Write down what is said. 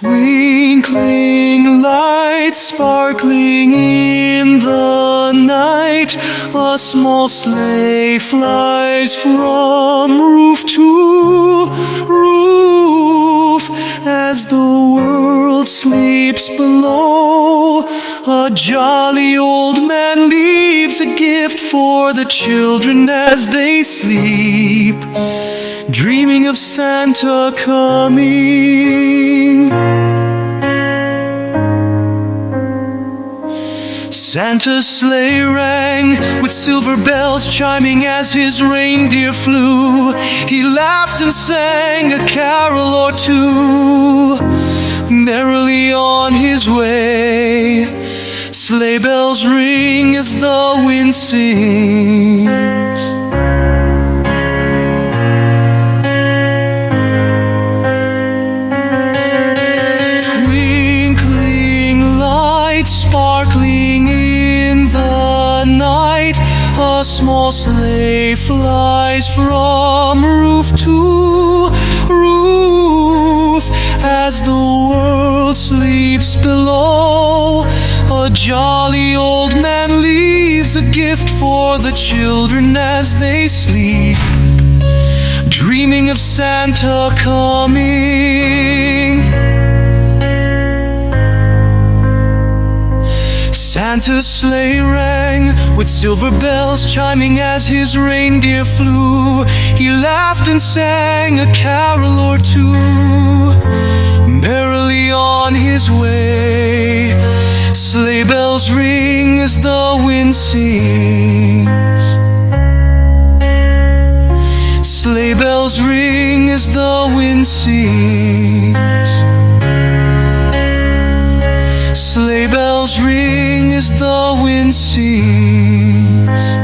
Twinkling lights sparkling in the night, a small sleigh flies from roof to roof. As the world sleeps below, a jolly old man leaves a gift for the children as they sleep, dreaming of Santa coming. Santa's sleigh rang with silver bells chiming as his reindeer flew. He laughed and sang a carol or two, merrily on his way. Sleigh bells ring as the wind sings. Sparkling in the night, a small sleigh flies from roof to roof. As the world sleeps below, a jolly old man leaves a gift for the children as they sleep, dreaming of Santa coming. Santa's sleigh rang with silver bells chiming as his reindeer flew. He laughed and sang a carol or two, merrily on his way. Sleigh bells ring as the wind sings. Sleigh bells ring as the wind sings. Sleigh bells ring as the wind sings.